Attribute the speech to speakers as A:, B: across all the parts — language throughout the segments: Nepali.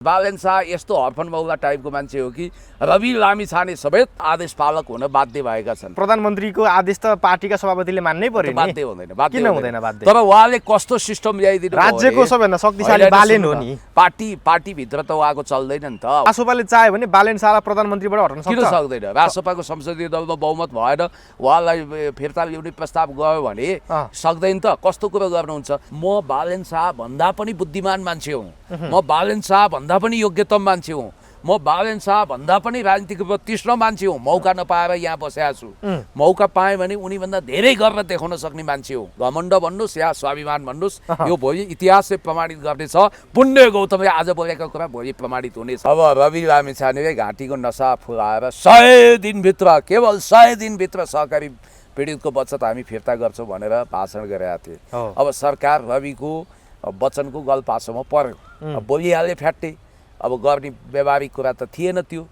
A: बालेन शाह यस्तो हर्फन मौला टाइपको मान्छे हो कि रवि लामिछाने समेत आदेश पालक हुन बाध्य भएका छन्।
B: प्रधानमन्त्रीको आदेश त पार्टीका सभापतिले मान्नै पर्यो नि।
A: बाध्य हुँदैन,
B: किन हुँदैन बाध्य?
A: तर उहाँले कस्तो सिस्टम ल्याइदिनु
B: राज्यको सबैभन्दा शक्तिशाली बालेन हो नि।
A: पार्टी भित्र त उहाँको चल्दैन नि त।
B: रासोपाले चाह्यो भने बालेन शाहलाई प्रधानमन्त्रीबाट हटाउन सक्छ?
A: किन सक्दैन? रासोपाको संसदीय दलमा बहुमत भएन, उहाँलाई फिर्ता ल्याउने प्रस्ताव गयो भने सक्दैन त। कस्तो कुरो गर्नुहुन्छ? म बालेन शाह भन्दा पनि बुद्धिमान मान्छे हुँ, म बालेन शाह भन्दा पनि योग्यतम मान्छे हुँ, म बालेन शाह भन्दा पनि राजनीतिक रूपमा तीक्ष्ण मान्छे हुँ। मौका नपाएर यहाँ बसेको छु। मौका पाएँ भने उनीभन्दा धेरै गरेर देखाउन सक्ने मान्छे हो। घमण्ड भन्नुहोस् या स्वाभिमान भन्नुहोस्, यो भोलि इतिहासले प्रमाणित गर्नेछ। पुण्य गौतमले आज बोलेको कुरा भोलि प्रमाणित हुनेछ। अब रवि लामिछानेले घाँटीको नसा फुलाएर 100 दिनभित्र, केवल 100 दिनभित्र सहकारी पीडितको बचत हामी फिर्ता गर्छौँ भनेर भाषण गरेका थिए। अब सरकार रविको वचनको गलपासोमा पर्यो। अब बोलिहाले फ्याट्टै। अब गर्ने व्यवहारिक कुरा त थिएन त्यो।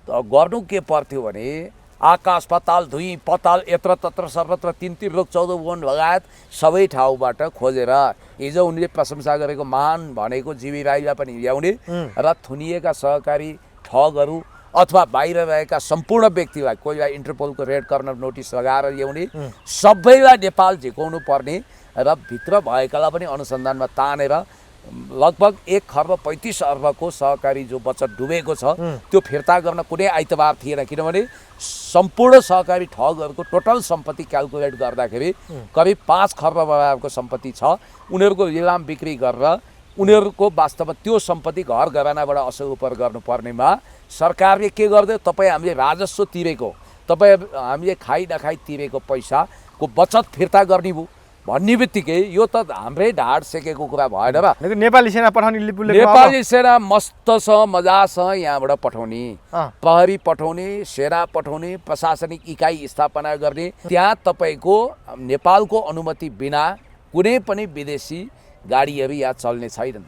A: गर्नु के पर्थ्यो भने आकाश पाताल धुई पताल यत्र तत्र सर्वत्र 3 रोग 14 वन लगायत सबै ठाउँबाट खोजेर हिजो उनले प्रशंसा गरेको महान भनेको जीवी राईलाई पनि ल्याउने र थुनिएका सहकारी ठगहरू अथवा बाहिर रहेका सम्पूर्ण व्यक्तिलाई, कोहीलाई इन्टरपोलको रेड कर्नर नोटिस लगाएर ल्याउने, सबैलाई नेपाल झिकाउनु पर्ने र भित्र भएकालाई पनि अनुसन्धानमा तानेर लगभग 1.35 अर्बको सहकारी जो बचत डुबेको छ त्यो फिर्ता गर्न कुनै आइतबार थिएन। किनभने सम्पूर्ण सहकारी ठगहरूको टोटल सम्पत्ति क्यालकुलेट गर्दाखेरि करिब 5 खर्ब बराबरको सम्पत्ति छ। उनीहरूको लिलाम बिक्री गरेर उनीहरूको वास्तवमा त्यो सम्पत्ति घर घरानाबाट असर उपर गर्नुपर्नेमा सरकारले के गर्दै, तपाईँ हामीले राजस्व तिरेको, तपाईँ हामीले खाइ नखाइ तिरेको पैसाको बचत फिर्ता गर्ने भयो भन्ने बित्तिकै यो त हाम्रै ढाड सेकेको कुरा भएन र।
B: नेपाली सेना पठाउने लिपुले
A: नेपाली सेना मस्तसँग मजासँग यहाँबाट पठाउने, प्रहरी पठाउने, सेना पठाउने, प्रशासनिक इकाइ स्थापना गर्ने। त्यहाँ तपाईँको नेपालको अनुमति बिना कुनै पनि विदेशी गाडीहरू यहाँ चल्ने छैनन्,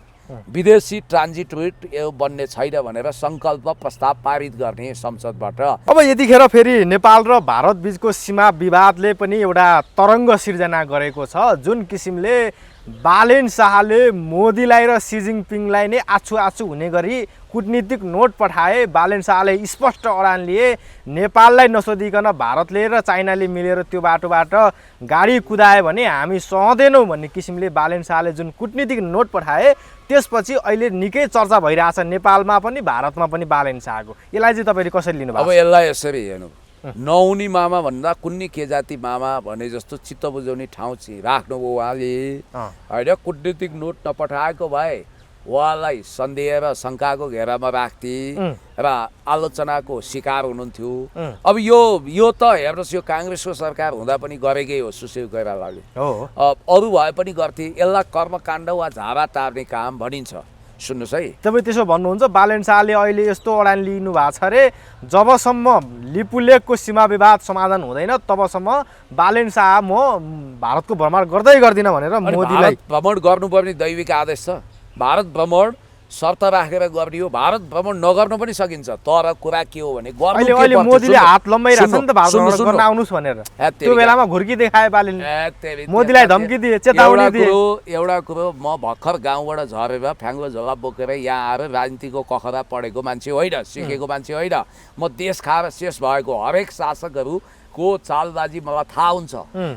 A: विदेशी ट्रान्जिट रुट यो बन्ने छैन भनेर सङ्कल्प प्रस्ताव पारित गर्ने संसदबाट।
B: अब यतिखेर फेरि नेपाल र भारत बीचको सीमा विवादले पनि एउटा तरङ्ग सिर्जना गरेको छ। जुन किसिमले बालेन शाहले मोदीलाई र सी जिनपिङलाई नै आछु हुने गरी कूटनीतिक नोट पठाए, बालेन शाहले स्पष्ट अडान लिए, नेपाललाई नसोधिकन भारतले र चाइनाले मिलेर त्यो बाटोबाट गाडी कुदाए भने हामी सहँदैनौँ भन्ने किसिमले बालेन शाहले जुन कूटनीतिक नोट पठाए, त्यसपछि अहिले निकै चर्चा भइरहेछ नेपालमा पनि भारतमा पनि बालेन शाहको। यसलाई चाहिँ तपाईँले कसरी लिनुभयो?
A: अब यसलाई यसरी हेर्नु, नहुनी मामा भन्दा कुन्नी के जाति मामा भने जस्तो चित्त बुझाउने ठाउँ चाहिँ राख्नुभयो उहाँले होइन। कूटनीतिक नोट नपठाएको भए उहाँलाई सन्देह र शङ्काको घेरामा राख्थे र आलोचनाको शिकार हुनुहुन्थ्यो। अब यो त हेर्नुहोस्, यो काङ्ग्रेसको सरकार हुँदा पनि गरेकै हो सुशील कोइरालाले, अरू भए पनि गर्थे। यसलाई कर्मकाण्ड वा झारा तार्ने काम भनिन्छ। सुन्नुहोस् है,
B: तपाईँ त्यसो भन्नुहुन्छ बालेन शाहले अहिले यस्तो अडान लिनु भएको छ अरे, जबसम्म लिपुलेकको सीमा विवाद समाधान हुँदैन तबसम्म बालेन शाह म भारतको भ्रमण गर्दै गर्दिनँ भनेर मोदीलाई।
A: भ्रमण गर्नुपर्ने दैविक आदेश छ। भारत भ्रमण शर्त राखेर गर्ने हो। भारत भ्रमण नगर्नु पनि सकिन्छ, तर कुरा के हो भने
B: अहिले मोदीले हात लम्बाइरहेछ नि त भारत भ्रमण गर्न आउनुहोस् भनेर। त्यो बेलामा घुर्की देखाए बालेनले, मोदीलाई धम्की दिए, चेतावनी दिए।
A: एउटा कुरो, म भर्खर गाउँबाट झरेर फ्याङ्गो झोला बोकेर यहाँ आएर राजनीतिको कखरा पढेको मान्छे होइन, सिकेको मान्छे होइन। म देश खाएर शेष भएको हरेक शासकहरूको चालबाजी मलाई थाहा हुन्छ।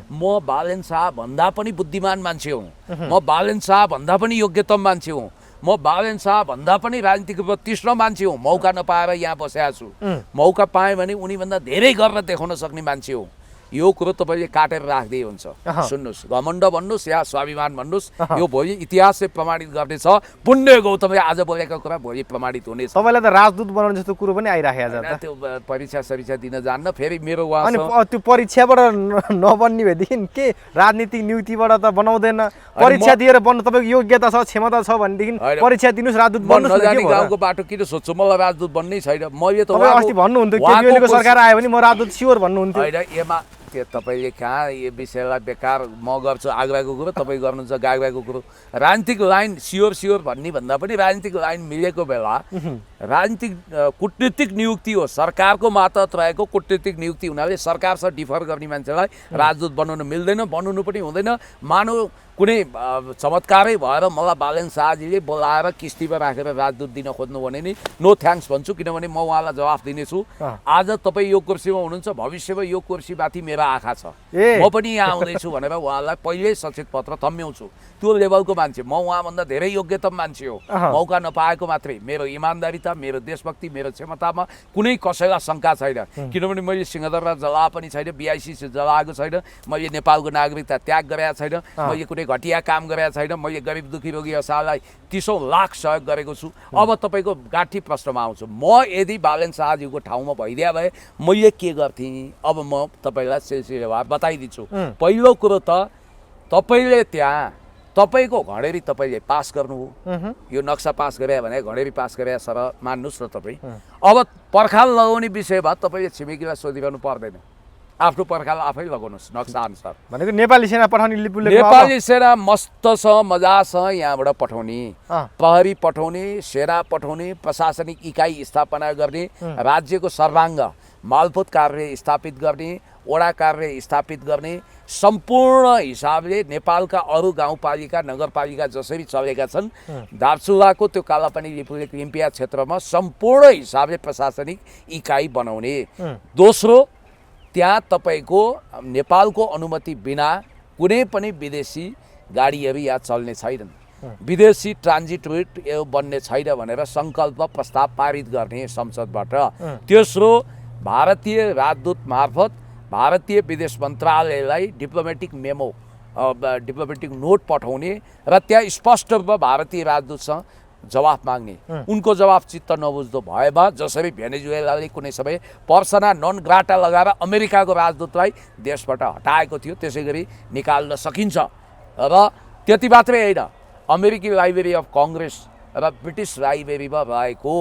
A: म बालेन शाह भन्दा पनि बुद्धिमान मान्छे हुँ, म बालेन शाह भन्दा पनि योग्यतम मान्छे हुँ, म बालेन शाह भन्दा पनि राजनीतिक रूपमा तीक्ष्ण मान्छे हुँ। मौका नपाएर यहाँ बसेको छु। मौका पाएँ भने उनीभन्दा धेरै गरेर देखाउन सक्ने मान्छे हो। यो कुरो तपाईँले काटेर राख्दै हुन्छ। सुन्नुहोस्, घमण्ड भन्नुहोस् या स्वाभिमान भन्नुहोस्, यो भोलि इतिहासले प्रमाणित गर्नेछ। पुण्य गौतमले आज बोलेको कुरा भोलि प्रमाणित हुनेछ।
B: तपाईँलाई त राजदूत बनाउने जस्तो कुरो पनि आइराखेको छ।
A: त्यो परीक्षा दिन जान्न फेरि मेरो
B: अनि त्यो परीक्षाबाट नबन्ने भएदेखि के राजनीतिक नियुक्तिबाट त बनाउँदैन। परीक्षा दिएर बन्नु तपाईँको योग्यता छ, क्षमता छ भनेदेखि परीक्षा दिनुहोस्, राजदूत बन्नुहोस्।
A: नजाने गाउँको बाटो किन सोध्छु? मलाई राजदूत बन्नै छैन। मैले त
B: अस्ति भन्नुहुन्थ्यो केपीओलीको सरकार आयो भने म राजदूत स्योर भन्नुहुन्थ्यो।
A: होइन, के तपाईँले कहाँ यो विषयलाई बेकार म गर्छु आग्राको कुरो, तपाईँ गर्नुहुन्छ गाग्राको कुरो। राजनीतिक लाइन स्योर भन्ने भन्दा पनि राजनीतिक लाइन मिलेको बेला राजनीतिक कूटनीतिक नियुक्ति हो, सरकारको मातहत रहेको कूटनीतिक नियुक्ति हुनाले सरकारसँग डिफर गर्ने मान्छेलाई राजदूत बनाउनु मिल्दैन, बनाउनु पनि हुँदैन। मानव कुनै चमत्कारै भएर मलाई बालेन शाहजीले बोलाएर किस्तीमा राखेर राजदूत दिन खोज्नु भने नि नो थ्याङ्क्स भन्छु, किनभने म उहाँलाई जवाफ दिनेछु। आज तपाईँ यो कुर्सीमा हुनुहुन्छ, भविष्यमा यो कुर्सीमाथि मेरो आँखा छ, म पनि यहाँ आउँदैछु भनेर उहाँलाई पहिल्यै सचेत पत्र थम्याउँछु। त्यो लेभलको मान्छे म, उहाँभन्दा धेरै योग्यतम मान्छे हो। मौका नपाएको मात्रै, मेरो इमान्दारिता, मेरो देशभक्ति, मेरो क्षमतामा कुनै कसैलाई शङ्का छैन, किनभने मैले सिंहदरबार जला पनि छैन, BIC जलाएको छैन, मैले नेपालको नागरिकता त्याग गरेका छैन, मैले कुनै घटिया काम गरेका छैन, मैले गरिब दुखी रोगी असहायलाई 30औं लाख सहयोग गरेको छु। अब तपाईँको गाँठी प्रश्नमा आउँछु। म यदि बालेन शाहज्यूको ठाउँमा भइदिया भए मैले के गर्थेँ, अब म तपाईँलाई सिलसिलेवार बताइदिन्छु। पहिलो कुरो त तपाईँले त्यहाँ तपाईँको घडेरी तपाईँले पास गर्नु हो, यो नक्सा पास गरे भने घडेरी पास गरे सर मान्नुहोस् न तपाईँ। अब पर्खाल लगाउने विषयमा तपाईँले छिमेकीलाई सोधिरहनु पर्दैन, आफ्नो पर्खाल आफै लगाउनुहोस् नक्सा अनुसार।
B: भनेको नेपाली सेना पठाउने लिपुले
A: नेपाली सेना मस्तसँग मजासँग यहाँबाट पठाउने, प्रहरी पठाउने, सेना पठाउने, प्रशासनिक इकाइ स्थापना गर्ने, राज्यको सर्वाङ्ग मालपोत कार्य स्थापित गर्ने, वडा कार्य स्थापित गर्ने, सम्पूर्ण हिसाबले नेपालका अरू गाउँपालिका नगरपालिका जसरी चलेका छन् दार्चुलाको त्यो कालापानी लिम्पिया क्षेत्रमा सम्पूर्ण हिसाबले प्रशासनिक इकाइ बनाउने। दोस्रो, त्यहाँ तपाईँको नेपालको अनुमति बिना कुनै पनि विदेशी गाडीहरू यहाँ चल्ने छैनन्, विदेशी ट्रान्जिट रुट यो बन्ने छैन भनेर सङ्कल्प प्रस्ताव पारित गर्ने संसदबाट। तेस्रो, भारतीय राजदूत मार्फत भारतीय विदेश मन्त्रालयलाई डिप्लोमेटिक मेमो, डिप्लोमेटिक नोट पठाउने र त्यहाँ स्पष्ट रूपमा भारतीय राजदूतसँग जवाफ माग्ने। उनको जवाफ चित्त नबुझ्दो भएमा जसरी भेनेजुएलाले कुनै समय पर्सना नन ग्राटा लगाएर अमेरिकाको राजदूतलाई देशबाट हटाएको थियो, त्यसै गरी निकाल्न सकिन्छ। र त्यति मात्रै होइन, अमेरिकी लाइब्रेरी अफ कङ्ग्रेस र ब्रिटिस लाइब्रेरीमा रहेको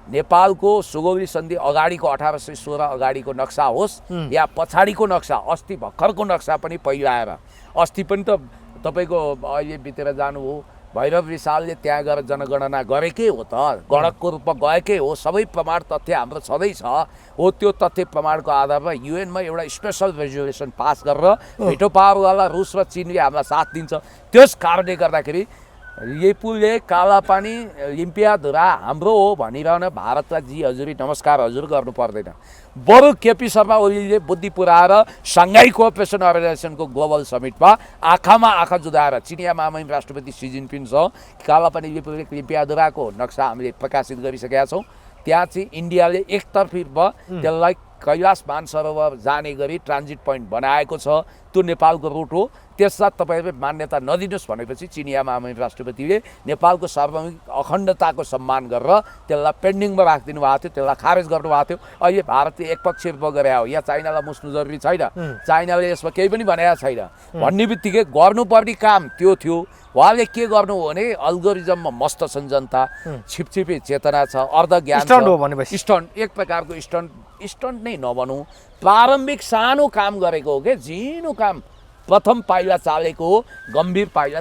A: नेपालको सुगौली सन्धि अगाडिको 1816 अगाडिको नक्सा होस् या पछाडिको नक्सा, अस्ति भर्खरको नक्सा पनि पहिलाएर, अस्ति पनि त तपाईँको अहिले बितेर जानु हो भैरव रिसालले त्यहाँ गएर जनगणना गरेकै हो त, गणकको रूपमा गएकै हो, सबै प्रमाण तथ्य हाम्रो छँदैछ हो। त्यो तथ्य प्रमाणको आधारमा UN मा एउटा स्पेसल रेजोल्युसन पास गरेर भेटो पावरवाला रुस र चीनले हामीलाई साथ दिन्छ। त्यस कारणले गर्दाखेरि लिपुले कालापानी लिम्पियाधुरा हाम्रो हो भनिरहन भारतलाई जी हजुरी नमस्कार हजुर गर्नु पर्दैन। बरु KP शर्मा ओलीले बुद्धि पुऱ्याएर सङ्घाई कोअपरेसन अर्गनाइजेसनको ग्लोबल समिटमा आँखामा आँखा जुदाएर चिनिया महामहिम राष्ट्रपति सी जिनपिङसँग कालापानी लिम्पियाधुराको नक्सा हामीले प्रकाशित गरिसकेका छौँ। त्यहाँ चाहिँ इन्डियाले एकतर्फी त्यसलाई कैलाश मानसरोवर जाने गरी ट्रान्जिट पोइन्ट बनाएको छ, त्यो नेपालको रुट हो। त्यसलाई तपाईँहरूले मान्यता नदिनुहोस् भनेपछि चिनिया महामहिम राष्ट्रपतिले नेपालको सार्वभौमिक अखण्डताको सम्मान गरेर त्यसलाई पेन्डिङमा राखिदिनु भएको थियो, त्यसलाई खारेज गर्नुभएको थियो। अहिले भारतले एकपक्षीय रूपमा गरे हो, यहाँ चाइनालाई मुस्नु जरुरी छैन, चाइनाले यसमा केही पनि भनेको छैन भन्ने बित्तिकै गर्नुपर्ने काम त्यो थियो। उहाँले के गर्नु हो भने अल्गोरिजममा मस्त छन् जनता, छिपछिपे चेतना छ, अर्धज्ञान छ, स्टन्ट एक प्रकारको स्टन्ट नै नभनौँ, प्रारम्भिक सानो काम गरेको हो के, झिनो काम प्रथम पाइला चालेको हो, गम्भीर पाइला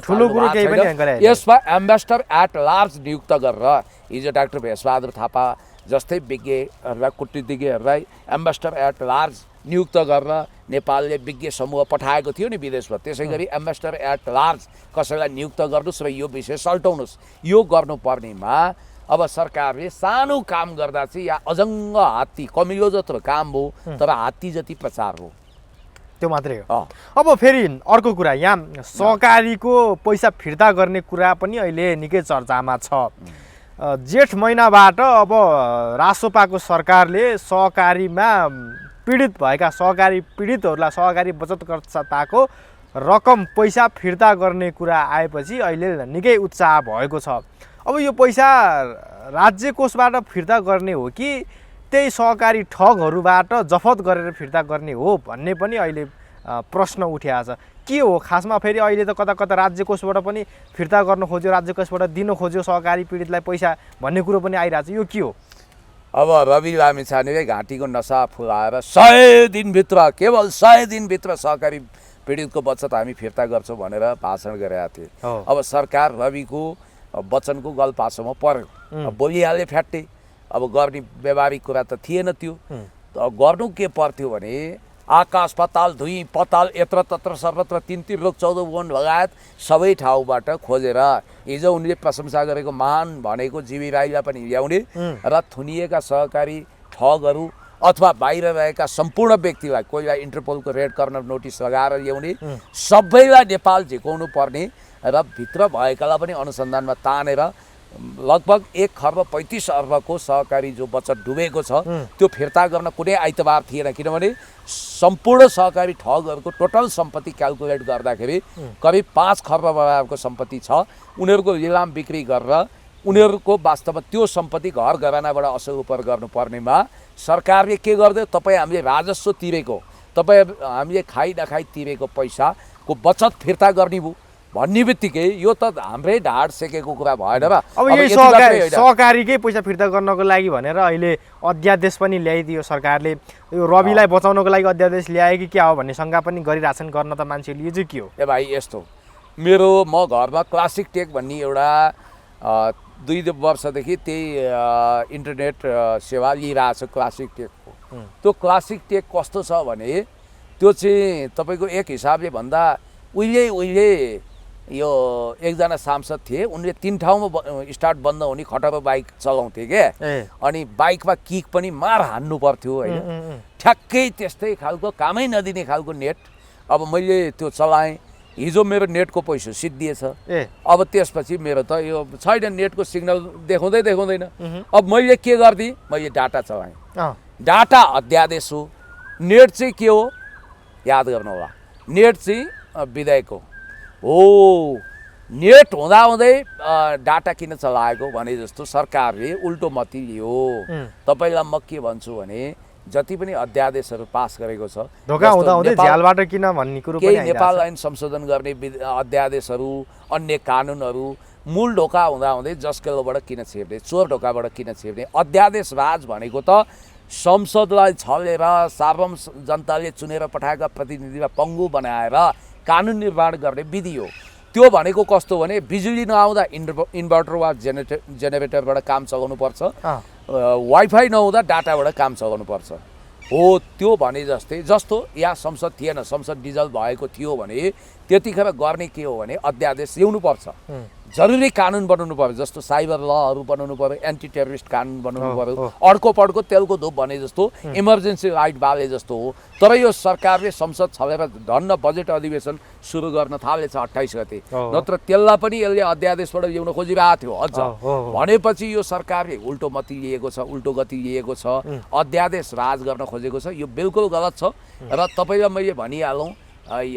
A: यसमा एम्बेसडर एट लार्ज नियुक्त गरेर हिजो डाक्टर भेषबहादुर थापा जस्तै विज्ञहरूलाई कूटनीतिज्ञहरूलाई एम्बेसडर एट लार्ज नियुक्त गरेर नेपालले विज्ञ समूह पठाएको थियो नि विदेशमा, त्यसै गरी एम्बेसडर एट लार्ज कसैलाई नियुक्त गर्नुहोस् र यो विषय सल्टाउनुहोस्। यो गर्नुपर्नेमा अब सरकारले सानो काम गर्दा चाहिँ या अजङ्ग हात्ती कमिलो जत्रो काम हो तर हात्ती जति प्रचार हो,
B: त्यो मात्रै हो। अब फेरि अर्को कुरा, यहाँ सहकारीको पैसा फिर्ता गर्ने कुरा पनि अहिले निकै चर्चामा छ। जेठ महिनाबाट अब रासोपाको सरकारले सहकारीमा पीडित भएका सहकारी पीडितहरूलाई सहकारी बचतकर्ताको रकम पैसा फिर्ता गर्ने कुरा आएपछि अहिले निकै उत्साह भएको छ। अब यो पैसा राज्य कोषबाट फिर्ता गर्ने हो कि त्यही सहकारी ठगहरूबाट जफत गरेर फिर्ता गर्ने हो भन्ने पनि अहिले प्रश्न उठिएको छ। के हो खासमा? फेरि अहिले त कता कता राज्य कोषबाट पनि फिर्ता गर्न खोज्यो, राज्य कोषबाट दिन खोज्यो सहकारी पीडितलाई पैसा भन्ने कुरो पनि आइरहेको छ, यो के हो?
A: अब रवि लामिछानेले घाँटीको नसा फुलाएर 100 दिनभित्र, केवल 100 दिनभित्र सहकारी पीडितको बचत हामी फिर्ता गर्छौँ भनेर भाषण गरेका थिए। अब सरकार रविको वचनको गलपासोमा पर्यो, बोलिहाले फ्याट्टे। अब गर्ने व्यवहारिक कुरा त थिएन त्यो। गर्नु के पर्थ्यो भने आकाश पाताल धुई पताल यत्र तत्र सर्वत्र 3 14 वन लगायत सबै ठाउँबाट खोजेर हिजो उनले प्रशंसा गरेको महान भनेको जीवी राईलाई पनि ल्याउने र थुनिएका सहकारी ठगहरू अथवा बाहिर रहेका सम्पूर्ण व्यक्तिलाई कोहीलाई इन्टरपोलको रेड कर्नर नोटिस लगाएर ल्याउने सबैलाई नेपाल झिकाउनु पर्ने र भित्र भएकालाई पनि अनुसन्धानमा तानेर लगभग 1.35 अर्बको सहकारी जो बचत डुबेको छ त्यो फिर्ता गर्न कुनै आइतबार थिएन किनभने सम्पूर्ण सहकारी ठगहरूको टोटल सम्पत्ति क्याल्कुलेट गर्दाखेरि करिब 5 खर्ब बराबरको सम्पत्ति छ उनीहरूको लिलाम बिक्री गरेर उनीहरूको वास्तवमा त्यो सम्पत्ति घर घरानाबाट असर उपर गर्नुपर्नेमा सरकारले के गर्दै तपाईँ हामीले राजस्व तिरेको तपाईँ हामीले खाइ नखाइ तिरेको पैसाको बचत फिर्ता गर्ने भयो भन्ने बित्तिकै यो त हाम्रै ढाड सेकेको कुरा भएन र
B: अब यही सहकारीकै पैसा फिर्ता गर्नको लागि भनेर अहिले अध्यादेश पनि ल्याइदियो सरकारले यो रविलाई बचाउनको लागि अध्यादेश ल्याए कि क्या हो भन्ने शङ्का पनि गरिरहेछन् गर्न त मान्छेले यो चाहिँ के हो
A: ए भाइ यस्तो म घरमा क्लासिक टेक भन्ने एउटा 2 वर्षदेखि त्यही इन्टरनेट सेवा लिइरहेको छ क्लासिक टेकको त्यो क्लासिक टेक कस्तो छ भने त्यो चाहिँ तपाईँको एक हिसाबले भन्दा उहिले यो एकजना सांसद थिए उनले 3 ठाउँमा स्टार्ट बन्द हुने खटरो बाइक चलाउँथे के अनि बाइकमा किक पनि मार हान्नु पर्थ्यो होइन ठ्याक्कै त्यस्तै खालको कामै नदिने खालको नेट अब मैले त्यो चलाएँ हिजो मेरो नेटको पैसा सिद्धिएछ अब त्यसपछि मेरो त यो छैन नेटको सिग्नल देखाउँदैन अब मैले के गरिदिएँ मैले डाटा चलाएँ डाटा अध्यादेश हो नेट चाहिँ के हो याद गर्नु होला नेट चाहिँ विधेयक हो नेट हुँदाहुँदै डाटा किन चलाएको भने जस्तो सरकारले उल्टो मती लियो तपाईँलाई म के भन्छु भने जति पनि अध्यादेशहरू पास गरेको छ
B: ढोका हुँदाहुँदै झ्यालबाट किन भन्ने कुरो पनि
A: केही नेपाल ऐन संशोधन गर्ने अध्यादेशहरू अन्य कानुनहरू मूल ढोका हुँदाहुँदै जसकेलोबाट किन छेप्ने चोर ढोकाबाट किन छेप्ने अध्यादेश राज भनेको त संसदलाई छलेर सार्वम जनताले चुनेर पठाएका प्रतिनिधिलाई पङ्गु बनाएर कानुन निर्माण गर्ने विधि हो त्यो भनेको कस्तो भने बिजुली नआउँदा इन्भर्टर वा जेनेरेटरबाट काम चलाउनु पर्छ वाइफाई नहुँदा डाटाबाट काम चलाउनु पर्छ हो त्यो भने जस्तो यहाँ संसद थिएन संसद डिजल भएको थियो भने त्यतिखेर गर्ने के हो भने अध्यादेश ल्याउनु पर्छ जरुरी कानुन बनाउनु पर्यो जस्तो साइबर लहरू बनाउनु पर्यो एन्टी टेररिस्ट कानुन बनाउनु पर्यो अर्को पड्को तेलको धुप भने जस्तो इमर्जेन्सी राइट बाले जस्तो हो तर यो सरकारले संसद छलेर धन्न बजेट अधिवेशन सुरु गर्न थालेछ 28 गते नत्र त्यसलाई पनि यसले अध्यादेशबाट ल्याउन खोजिरहेको थियो अझ भनेपछि यो सरकारले उल्टो मती लिएको छ उल्टो गति लिएको छ अध्यादेश राज गर्न खोजेको छ यो बिल्कुल गलत छ र तपाईँलाई मैले भनिहालौँ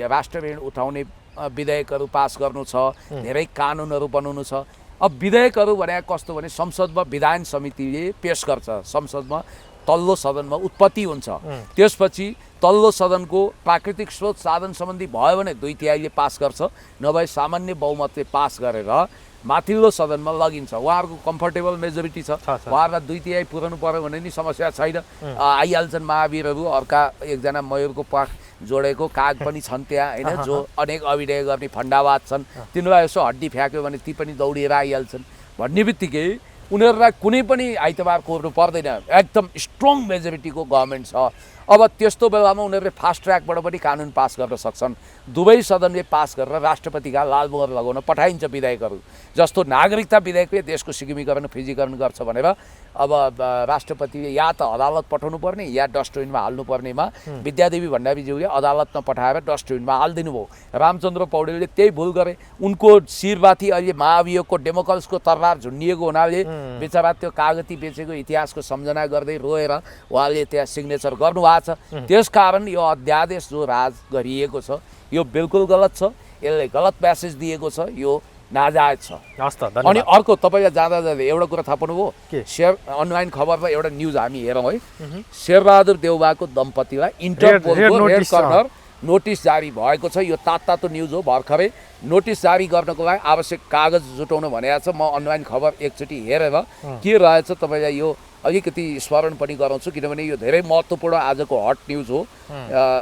A: राष्ट्र ऋण उठाउने विधेयकहरू पास गर्नु छ धेरै कानुनहरू बनाउनु छ अब विधेयकहरू भने कस्तो भने संसदमा विधान समितिले पेश गर्छ संसदमा तल्लो सदनमा उत्पत्ति हुन्छ त्यसपछि तल्लो सदनको प्राकृतिक स्रोत साधन सम्बन्धी भयो भने 2/3ले पास गर्छ नभए सामान्य बहुमतले पास गरेर माथिल्लो सदनमा लगिन्छ उहाँहरूको कम्फर्टेबल मेजोरिटी छ उहाँहरूलाई 2/3 पुर्याउनु पर्यो भने नि समस्या छैन आइहाल्छन् महावीरहरू अर्का एकजना मयूरको पाख जोडेको काग पनि छन् त्यहाँ होइन जो अनेक अभिनय गर्ने फन्डावाद छन् तिनीहरूलाई यसो हड्डी फ्याँक्यो भने ती पनि दौडिएर आइहाल्छन् भन्ने बित्तिकै उनीहरूलाई कुनै पनि आइतबार कोर्नु पर्दैन एकदम स्ट्रङ मेजोरिटीको गभर्मेन्ट छ अब त्यस्तो बेलामा उनीहरूले फास्ट ट्र्याकबाट पनि कानुन पास गर्न सक्छन् दुवै सदनले पास गरेर राष्ट्रपतिका लालमोहर लगाउन पठाइन्छ विधेयकहरू जस्तो नागरिकता विधेयकले देशको सिक्किमीकरण फिजीकरण गर्छ भनेर अब राष्ट्रपतिले या त अदालत पठाउनु पर्ने या डस्टबिनमा हाल्नु पर्नेमा विद्यादेवी भण्डारीज्यूले अदालतमा पठाएर डस्टबिनमा हालिदिनु भयो रामचन्द्र पौडेलले त्यही भुल गरे उनको शिरमाथि अहिले महाभियोगको डेमोक्रेसीको तरवार झुन्डिएको हुनाले बेचारा त्यो कागती बेचेको इतिहासको सम्झना गर्दै रोएर उहाँले त्यहाँ सिग्नेचर गर्नुभएको छ त्यसकारण यो अध्यादेश जो राज गरिएको छ यो बिल्कुल गलत छ यसले गलत म्यासेज दिएको छ यो नाजायज छ अनि अर्को तपाईँले जाँदा एउटा कुरा थाहा पाउनुभयो अनलाइन खबरमा एउटा न्युज हामी हेरौँ है शेरबहादुर देउवाको दम्पतिलाई इन्टरपोलको रेड कर्नर नोटिस जारी भएको छ यो तातो न्युज हो भर्खरै नोटिस जारी गर्नको लागि आवश्यक कागज जुटाउनु भनेको छ म अनलाइन खबर एकचोटि हेरेर के रहेछ तपाईँलाई यो अलिकति स्मरण पनि गराउँछु किनभने यो धेरै महत्त्वपूर्ण आजको हट न्युज हो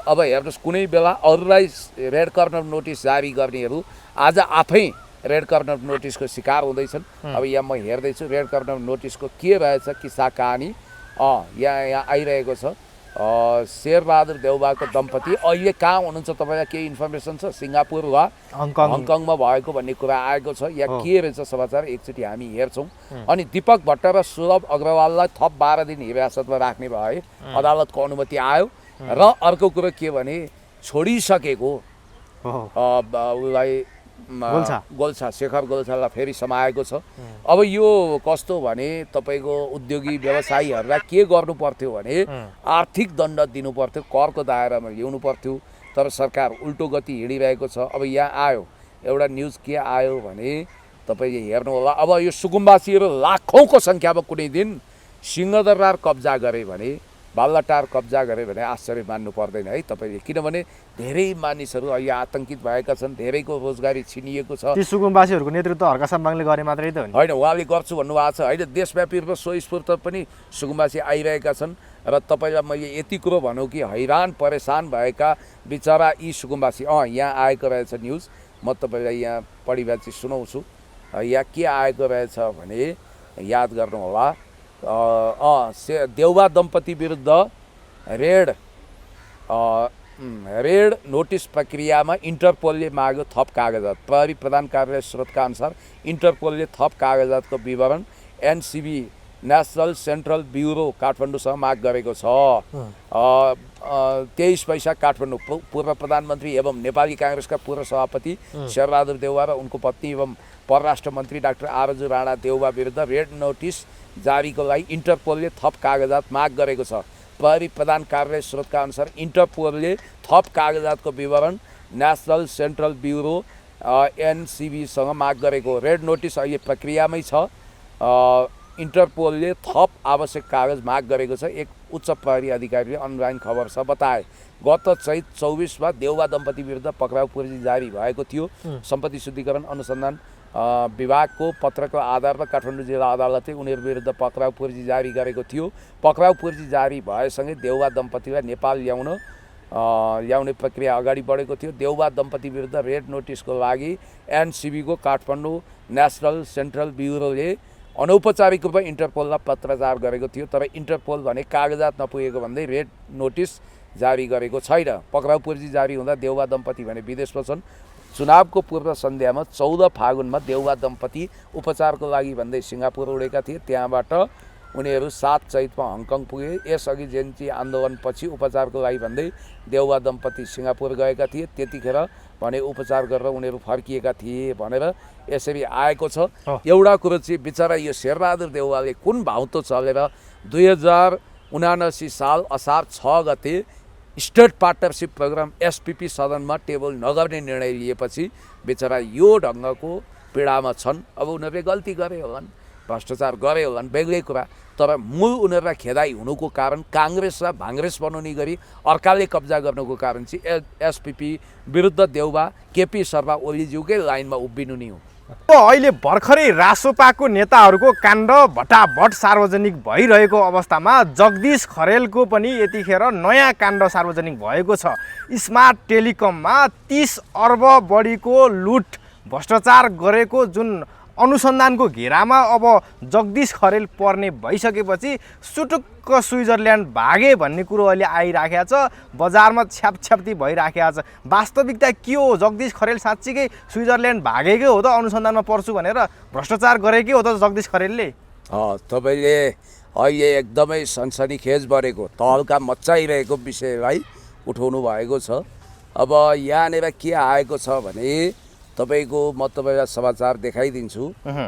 A: अब हेर्नुहोस् कुनै बेला अरूलाई रेड कर्नर नोटिस जारी गर्नेहरू आज आफै रेड कर्नर नोटिसको शिकार हुँदैछन् अब यहाँ म हेर्दैछु रेड कर्नर नोटिसको के रहेछ किस्सा कहानी यहाँ आइरहेको छ शेरबहादुर देउवाको दम्पति अहिले कहाँ हुनुहुन्छ तपाईँलाई केही इन्फर्मेसन छ? सिङ्गापुर वा हङकङमा भएको भन्ने कुरा आएको छ या के रहेछ समाचार एकचोटि हामी हेर्छौँ। अनि दीपक भट्ट र सुलभ अग्रवाललाई थप 12 दिन हिरासतमा राख्ने भए अदालतको अनुमति आयो। र अर्को कुरो के भने छोडिसकेको उसलाई गोल्छा शेखर गोल्छालाई फेरि समाएको छ। अब यो कस्तो भने तपाईँको उद्योगी व्यवसायीहरूलाई के गर्नु पर्थ्यो भने आर्थिक दण्ड दिनु पर्थ्यो, करको दायरामा ल्याउनु पर्थ्यो, तर सरकार उल्टो गति हिँडिरहेको छ। अब यहाँ आयो एउटा न्युज के आयो भने तपाईँले हेर्नु होला, अब यो सुकुम्बासीहरू लाखौँको सङ्ख्यामा कुनै दिन सिंहदरबार कब्जा गरे भने, बालुवाटार कब्जा गरे भने आश्चर्य मान्नु पर्दैन है तपाईँले, किनभने धेरै मानिसहरू अहिले आतङ्कित भएका छन्, धेरैको रोजगारी छिनिएको छ।
B: ती सुकुम्बासीहरूको नेतृत्व हर्का साम्बाङले गरे मात्रै त
A: होइन, उहाँले गर्छु भन्नुभएको छ होइन। देशव्यापी रूपमा स्वस्फूर्त पनि सुकुम्बासी आइरहेका छन्। र तपाईँलाई मैले यति कुरो भनौँ कि हैरान परेशान भएका बिचरा यी सुकुम्बासी यहाँ आएको रहेछ न्युज, म तपाईँलाई यहाँ पढिरहेपछि सुनाउँछु। यहाँ के आएको रहेछ भने याद गर्नुहोला, देउवा दम्पति विरुद्ध रेड नोटिस प्रक्रियामा इन्टरपोलले माग्यो थप कागजात। प्रहरी प्रधान कार्यालय स्रोतका अनुसार इन्टरपोलले थप कागजातको विवरण एनसिबी नेसनल सेन्ट्रल ब्युरो काठमाडौँसँग माग गरेको छ। 23 वैशाख काठमाडौँ पूर्व प्रधानमन्त्री एवं नेपाली काङ्ग्रेसका पूर्व सभापति शेरबहादुर देउवा र उनको पत्नी एवं परराष्ट्र मन्त्री डाक्टर आरजु राणा देउवा विरुद्ध रेड नोटिस जारीको लागि इन्टरपोलले थप कागजात माग गरेको छ। प्रहरी प्रधान कार्यालय स्रोतका अनुसार इन्टरपोलले थप कागजातको विवरण नेसनल सेन्ट्रल ब्युरो एनसिबीसँग माग गरेको। रेड नोटिस अहिले प्रक्रियामै छ। इन्टरपोलले थप आवश्यक कागज माग गरेको छ, एक उच्च प्रहरी अधिकारीले अनलाइन खबर छ बताए। गत चैत 24मा देउवा दम्पति विरुद्ध पक्राउ पूर्जी जारी भएको थियो। सम्पत्ति शुद्धिकरण अनुसन्धान विभागको पत्रको आधारमा काठमाडौँ जिल्ला अदालतले उनीहरू विरुद्ध पक्राउ पूर्जी जारी गरेको थियो। पक्राउ पूर्जी जारी भएसँगै देउवा दम्पतिलाई नेपाल ल्याउने प्रक्रिया अगाडि बढेको थियो। देउवा दम्पति विरुद्ध रेड नोटिसको लागि एनसिबीको काठमाडौँ नेसनल सेन्ट्रल ब्युरोले अनौपचारिक रूपमा इन्टरपोललाई पत्रचार गरेको थियो, तर इन्टरपोल भने कागजात नपुगेको भन्दै रेड नोटिस जारी गरेको छैन। पक्राउ पूर्जी जारी हुँदा देउवा दम्पति भने विदेशमा छन्। चुनावको पूर्व सन्ध्यामा 14 फागुनमा देउवा दम्पति उपचारको लागि भन्दै सिङ्गापुर उडेका थिए। त्यहाँबाट उनीहरू 7 चैतमा हङकङ पुगे। यसअघि जेन्ची आन्दोलनपछि उपचारको लागि भन्दै देउवा दम्पति सिङ्गापुर गएका थिए। त्यतिखेर भने उपचार गरेर उनीहरू फर्किएका थिए भनेर यसरी आएको छ। एउटा कुरो चाहिँ बिचरा यो शेरबहादुर देउवाले कुन भाउतो चलेर 2079 साल असार 6 गते स्टेट पार्टनरसिप प्रोग्राम एसपिपी सदनमा टेबल नगर्ने निर्णय लिएपछि बिचरा यो ढङ्गको पीडामा छन्। अब उनीहरूले गल्ती गरे होलान्, भ्रष्टाचार गरे होलान्, बेग्लै कुरा, तर मूल उनीहरूलाई खेदाइ हुनुको कारण काङ्ग्रेसलाई भाङ्ग्रेस बनाउने गरी अर्काले कब्जा गर्नुको कारण चाहिँ एसपिपी विरुद्ध देउवा केपी शर्मा ओलीज्यूकै लाइनमा उभिनु नि हो।
B: अहिले भर्खरै रासोपाको नेताहरूको काण्ड भटाभट सार्वजनिक भइरहेको अवस्थामा जगदीश खरेलको पनि यतिखेर नयाँ काण्ड सार्वजनिक भएको छ। स्मार्ट टेलिकममा 30 अर्ब बढीको लुट भ्रष्टाचार गरेको जुन अनुसन्धानको घेरामा अब जगदीश खरेल पर्ने भइसकेपछि सुटुक्क स्विजरल्यान्ड भागे भन्ने कुरो अहिले आइराखेको छ। बजारमा छ्यापछ्याप्ती भइराखेको छ। वास्तविकता के हो? जगदीश खरेल साँच्चीकै स्विजरल्यान्ड भागेकै हो त अनुसन्धानमा पर्छु भनेर भ्रष्टाचार गरेकै हो त जगदीश खरेलले?
A: तपाईँले अहिले एकदमै सनसनीखेज बढेको तहल्का मच्चाइरहेको विषयलाई उठाउनु भएको छ। अब यहाँनिर के आएको छ भने तपाईँको म तपाईँलाई समाचार देखाइदिन्छु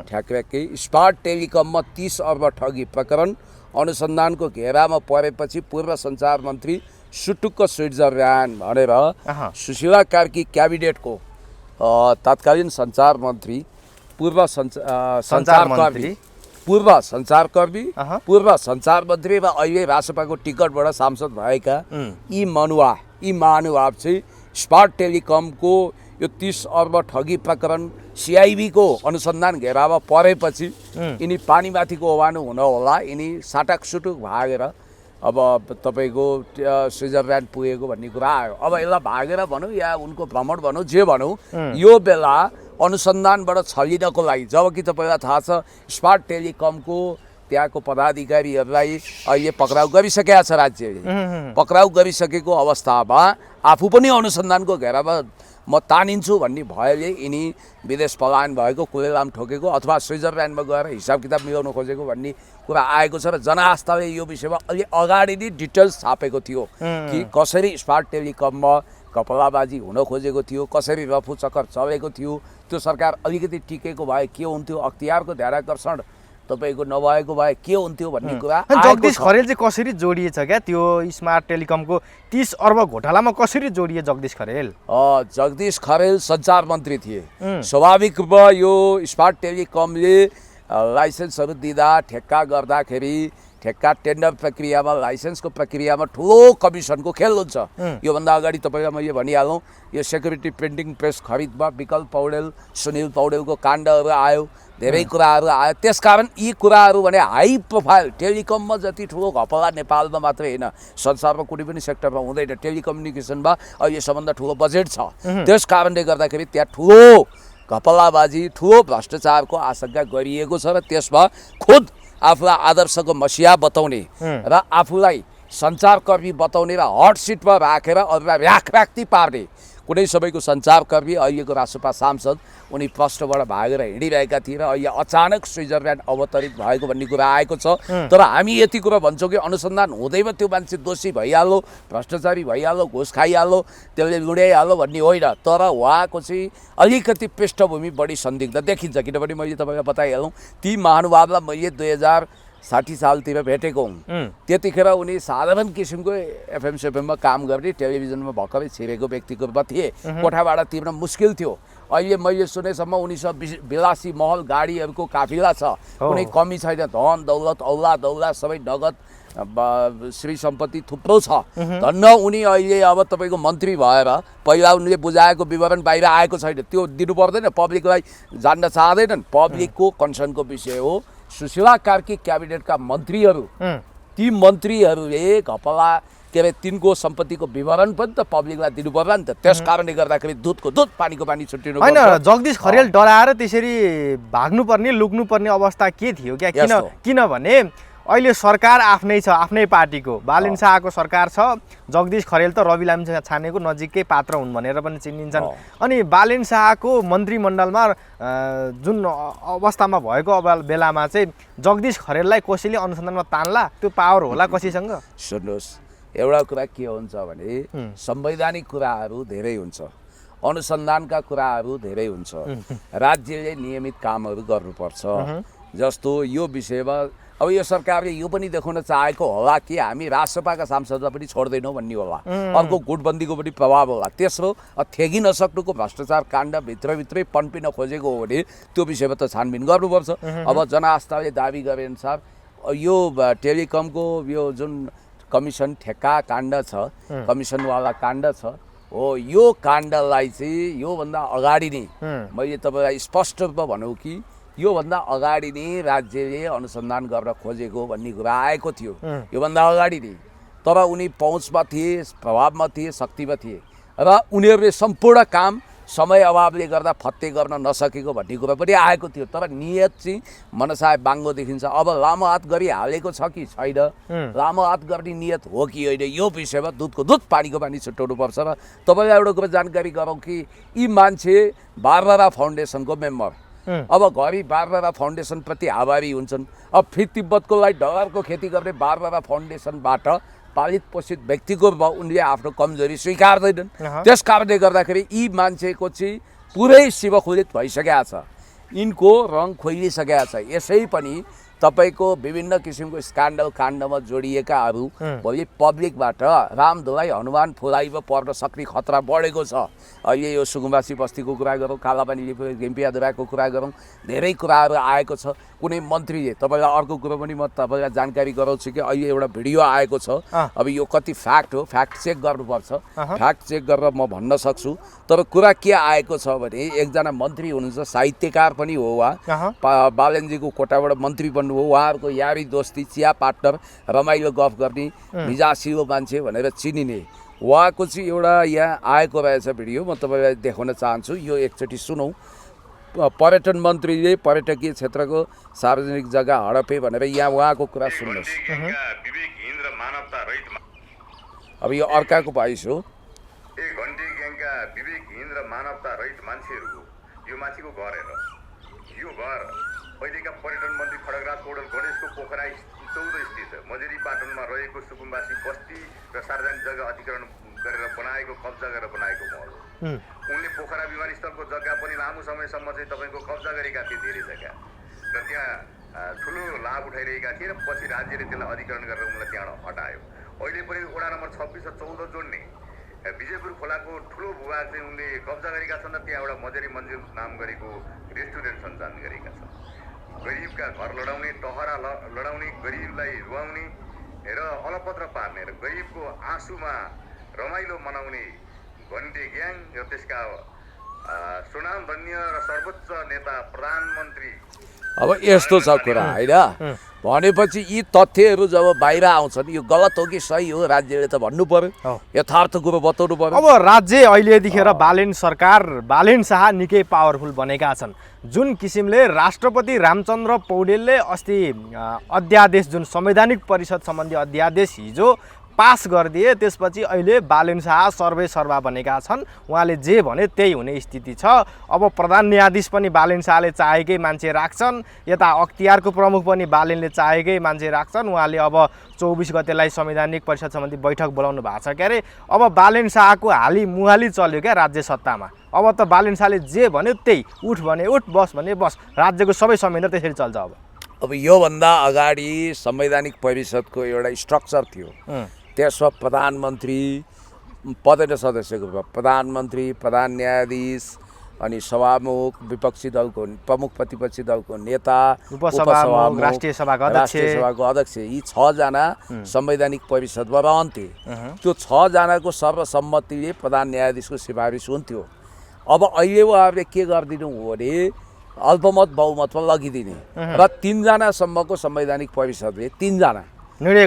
A: ठ्याक्कै। स्मार्ट टेलिकममा 30 अर्ब ठगी प्रकरण अनुसन्धानको घेरामा परेपछि पूर्व सञ्चार मन्त्री सुटुक्क स्विजरल्यान्ड भनेर सुशीला कार्की क्याबिनेटको तत्कालीन सञ्चार मन्त्री पूर्व सञ्चार मन्त्री र अहिले रासपाको टिकटबाट सांसद भएका यी महानुभाव चाहिँ स्मार्ट टेलिकमको यो 30 अर्ब ठगी प्रकरण सिआइबीको अनुसन्धान घेरामा परेपछि यिनी पानीमाथिको ओभानो हुन होला, यिनी साटाकसुटुक भागेर अब तपाईँको स्विजरल्यान्ड पुगेको भन्ने कुरा आयो। अब यसलाई भागेर भनौँ या उनको भ्रमण भनौँ, जे भनौँ, यो बेला अनुसन्धानबाट छलिनको लागि, जबकि तपाईँलाई थाहा छ स्मार्ट टेलिकमको त्यहाँको पदाधिकारीहरूलाई अहिले पक्राउ गरिसकेका छ राज्यले। पक्राउ गरिसकेको अवस्थामा आफू पनि अनुसन्धानको घेरामा म तानिन्छु भन्ने भयले यिनी विदेश पलायन भएको, कुलेलाम ठोकेको अथवा स्विजरल्यान्डमा गएर हिसाब किताब मिलाउन खोजेको भन्ने कुरा आएको छ। र जनआस्थाले यो विषयमा अलि अगाडि नै डिटेल्स छापेको थियो कि कसरी स्मार्ट टेलिकममा घपलाबाजी हुन खोजेको थियो, कसरी रफू चक्कर चलेको थियो। त्यो सरकार अलिकति टिकेको भए के हुन्थ्यो, अख्तियारको ध्यानाकर्षण तपाईँको नभएको भए के हुन्थ्यो भन्ने कुरा।
B: जगदीश खरेल चाहिँ कसरी जोडिएछ क्या त्यो स्मार्ट टेलिकमको 30 अर्ब घोटालामा कसरी जोडिए जगदीश खरेल?
A: जगदीश खरेल सञ्चार मन्त्री थिए। स्वाभाविक रूपमा यो स्मार्ट टेलिकमले लाइसेन्सहरू दिँदा ठेक्का गर्दाखेरि ठेक्का टेन्डर प्रक्रियामा लाइसेन्सको प्रक्रियामा ठुलो कमिसनको खेल हुन्छ। योभन्दा अगाडि तपाईँलाई मैले भनिहालौँ, यो सेक्युरिटी प्रिन्टिङ प्रेस खरिदमा विकल्प पौडेल, सुनिल पौडेलको काण्डहरू आयो, धेरै कुराहरू आयो। त्यसकारण यी कुराहरू भने हाई प्रोफाइल, टेलिकममा जति ठुलो घपला नेपालमा मात्रै होइन संसारमा कुनै पनि सेक्टरमा हुँदैन। टेलिकम्युनिकेसनमा अहिले सबभन्दा ठुलो बजेट छ। त्यस कारणले गर्दाखेरि त्यहाँ ठुलो घपलाबाजी, ठुलो भ्रष्टाचारको आशंका गरिएको छ र त्यसमा खुद आफूलाई आदर्शको मसिहा बताउने र आफूलाई सञ्चारकर्मी बताउने र हट सिटमा राखेर अरूलाई राखराख्ती पार्ने कुनै सबैको सञ्चारकर्मी अहिलेको राष्ट्रपा सांसद उनी प्रष्टबाट भागेर हिँडिरहेका थिए र अहिले अचानक स्विजरल्यान्ड अवतरित भएको भन्ने कुरा आएको छ। तर हामी यति कुरा भन्छौँ कि अनुसन्धान हुँदैमा त्यो मान्छे दोषी भइहाल्यो, भ्रष्टाचारी भइहाल्यो, घुस खाइहाल्यो, त्यसले लुड्याइहाल्यो भन्ने होइन। तर उहाँको चाहिँ अलिकति पृष्ठभूमि बढी संदिग्ध देखिन्छ। किनभने मैले तपाईँलाई बताइहालौँ, ती महानुभावलाई मैले 2060 सालतिर भेटेको हुँ। त्यतिखेर उनी साधारण किसिमको एफएम सेफएममा काम गर्ने, टेलिभिजनमा भर्खरै छिरेको व्यक्तिको रूपमा थिए। कोठाबाट तिर्न मुस्किल थियो। अहिले मैले सुनेसम्म उनीसँग विलासी महल गाडीहरूको काफिला छ, कुनै कमी छैन। धन दौलत औला दौला सबै नगद श्री सम्पत्ति थुप्रो छ। धन्न उनी अहिले अब तपाईँको मन्त्री भएर पहिला उनले बुझाएको विवरण बाहिर आएको छैन, त्यो दिनु पर्दैन, पब्लिकलाई जान्न चाहँदैनन्। पब्लिकको कन्सर्नको विषय हो। सुशीला कार्की क्याबिनेटका मन्त्रीहरू, ती मन्त्रीहरूले घपला के अरे तिनको सम्पत्तिको विवरण पनि त पब्लिकलाई दिनु पर्ला नि त। त्यस कारणले गर्दाखेरि दुधको दुध पानीको पानी छुट्टिनु
B: होइन। जगदीश खरेल डराएर त्यसरी भाग्नुपर्ने, लुक्नुपर्ने अवस्था के थियो क्या? किनभने अहिले सरकार आफ्नै छ, आफ्नै पार्टीको बालेन शाहको सरकार छ। जगदीश खरेल त रवि लामिछानेको नजिकै पात्र हुन् भनेर पनि चिनिन्छन्। अनि बालेन शाहको मन्त्रीमण्डलमा जुन अवस्थामा भएको बेलामा चाहिँ जगदीश खरेललाई कसैले अनुसन्धानमा तान्ला, त्यो पावर होला कसैसँग?
A: सुन्नुहोस्, एउटा कुरा के हुन्छ भने संवैधानिक कुराहरू धेरै हुन्छ, अनुसन्धानका कुराहरू धेरै हुन्छ। राज्यले नियमित कामहरू गर्नुपर्छ। जस्तो यो विषयमा अब यो सरकारले यो पनि देखाउन चाहेको होला कि हामी राष्ट्रसभाका सांसदलाई पनि छोड्दैनौँ भन्ने होला, अर्को गुटबन्दीको पनि प्रभाव होला। तेस्रो थेगी नसक्नुको भ्रष्टाचार काण्ड भित्रभित्रै पन्पिन खोजेको हो भने त्यो विषयमा त छानबिन गर्नुपर्छ। अब जनआस्थाले दाबी गरे अनुसार यो टेलिकमको यो जुन कमिसन ठेक्का काण्ड छ, कमिसनवाला काण्ड छ हो, यो काण्डलाई चाहिँ योभन्दा अगाडि नै मैले तपाईँलाई स्पष्ट रूपमा भनौँ कि योभन्दा अगाडि नै राज्यले अनुसन्धान गर्न खोजेको भन्ने कुरा आएको थियो, योभन्दा अगाडि नै। तर उनी पहुँचमा थिए, प्रभावमा थिए, शक्तिमा थिए र उनीहरूले सम्पूर्ण काम समय अभावले गर्दा फत्ते गर्न नसकेको भन्ने कुरा पनि आएको थियो। तर नियत चाहिँ मनसाय बाङ्गो देखिन्छ। अब लामो हात गरिहालेको छ कि छैन, लामो हात गर्ने नियत हो कि होइन, यो विषयमा दुधको दुध पानीको पानी छुट्याउनुपर्छ। र तपाईँलाई एउटा कुरा जानकारी गरौँ कि यी मान्छे बारबरा फाउन्डेसनको मेम्बर, अब घरि बारबरा फाउन्डेसनप्रति आभारी हुन्छन्। अब फिर तिब्बतको लागि डलरको खेती गर्ने बारबरा फाउन्डेसनबाट पालित पोषित व्यक्तिको उनले आफ्नो कमजोरी स्वीकार्दैनन्। त्यस कारणले गर्दाखेरि यी मान्छेको चाहिँ पुरै शिवखोलित भइसकेको छ, यिनको रङ खोलिसकेको छ। यसै पनि तपाईँको विभिन्न किसिमको स्क्यान्डल काण्डमा जोडिएकाहरू भोलि पब्लिकबाट रामधुलाई हनुमान फुलाइमा पर्न सक्ने खतरा बढेको छ। अहिले यो सुकुम्बासी बस्तीको कुरा गरौँ, कालापानी गेम्पियाधुराको कुरा गरौँ, धेरै कुराहरू आएको छ। कुनै मन्त्रीले, तपाईँलाई अर्को कुरो पनि म तपाईँलाई जानकारी गराउँछु कि अहिले एउटा भिडियो आएको छ। अब यो कति फ्याक्ट हो, फ्याक्ट चेक गर्नुपर्छ, फ्याक्ट चेक गरेर म भन्न सक्छु। तर कुरा के आएको छ भने एकजना मन्त्री हुनुहुन्छ, साहित्यकार पनि हो उहाँ, बालेनजीको कोटाबाट मन्त्री बन्नु हो। उहाँहरूको यारी दोस्ती, चिया पार्टनर, रमाइलो गफ गर्ने, मिजासिलो मान्छे भनेर चिनिने उहाँको चाहिँ एउटा यहाँ आएको रहेछ भिडियो, म तपाईँलाई देखाउन चाहन्छु। यो एकचोटि सुनौँ। पर्यटन मन्त्रीले पर्यटकीय क्षेत्रको सार्वजनिक जग्गा हडपे भनेर यहाँ उहाँको कुरा सुन्नुहोस्। अब यो अर्काको भइस हो।
C: घन्टी ग्याङका विवेकहीन र मानवता रहित मान्छेहरूको यो मान्छेको घर हेर, यो घर अहिलेका पर्यटन मन्त्री खड्गराज पौडेल गणेशको पोखरा 14 स्थित मजेरी पाटनमा रहेको सुकुम्बासी बस्ती र सार्वजनिक जग्गा अधिग्रहण गरेर बनाएको, कब्जा गरेर बनाएको महल हो। उनले पोखरा विमानस्थलको जग्गा पनि लामो समयसम्म चाहिँ तपाईँको कब्जा गरेका थिए, धेरै जग्गा, र त्यहाँ ठुलो लाभ उठाइरहेका थिए, र पछि राज्यले त्यसलाई अधिग्रहण गरेर उनलाई त्यहाँ हटायो। अहिले पनि वडा नम्बर 26 र 14 जोड्ने विजयपुर खोलाको ठुलो भूभाग चाहिँ उनले कब्जा गरेका छन्, र त्यहाँ एउटा मजेरी मन्जिल नाम गरेको रेस्टुरेन्ट सञ्चालन गरेका छन्। गरिबका घर लडाउने, टहरा लडाउने, गरिबलाई रुवाउने र अलपत्र पार्ने र गरिबको आँसुमा रमाइलो मनाउने घन्टे ग्याङ र त्यसका सुनामधन्य र सर्वोच्च नेता प्रधानमन्त्री।
A: अब यस्तो छ कुरा होइन, भनेपछि यी तथ्यहरू जब बाहिर आउँछन् यो गलत हो कि सही हो राज्यले त भन्नु पर्यो, यथार्थ कुरो बताउनु पर्यो।
B: अब राज्य अहिले यतिखेर बालेन सरकार, बालेन शाह निकै पावरफुल बनेका छन्। जुन किसिमले राष्ट्रपति रामचन्द्र पौडेलले अस्ति अध्यादेश, जुन संवैधानिक परिषद सम्बन्धी अध्यादेश हिजो पास गरिदिए, त्यसपछि अहिले बालेन शाह सर्वे सर्वा बनेका छन्। उहाँले जे भने त्यही हुने स्थिति छ। अब प्रधान न्यायाधीश पनि बालेन शाहले चाहेकै मान्छे राख्छन्, यता अख्तियारको प्रमुख पनि बालेनले चाहेकै मान्छे राख्छन्। उहाँले अब 24 गतेलाई संवैधानिक परिषद सम्बन्धी बैठक बोलाउनु भएको छ क्यारे। अब बालेन शाहको हाली मुहाली चल्यो क्या राज्य सत्तामा। अब त बालेन शाहले जे भन्यो त्यही, उठ भने उठ, बस भने बस, राज्यको सबै संविधान त्यसरी चल्छ।
A: अब योभन्दा अगाडि संवैधानिक परिषदको एउटा स्ट्रक्चर थियो, त्यसमा प्रधानमन्त्री पदेन सदस्यको रूपमा प्रधानमन्त्री, प्रधान न्यायाधीश, अनि सभामुख, विपक्षी दलको प्रमुख, प्रतिपक्षी दलको नेता,
B: उपसभामुख, राष्ट्रिय सभाको
A: अध्यक्ष, यी 6 जना संवैधानिक परिषदमा रहन्थे। त्यो 6 जनाको सर्वसम्मतिले प्रधान न्यायाधीशको सिफारिस हुन्थ्यो। अब अहिले उहाँहरूले के गरिदिनु हो भने अल्पमत बहुमतमा लगिदिने र 3 जनासम्मको संवैधानिक परिषदले 3 जना निर्णय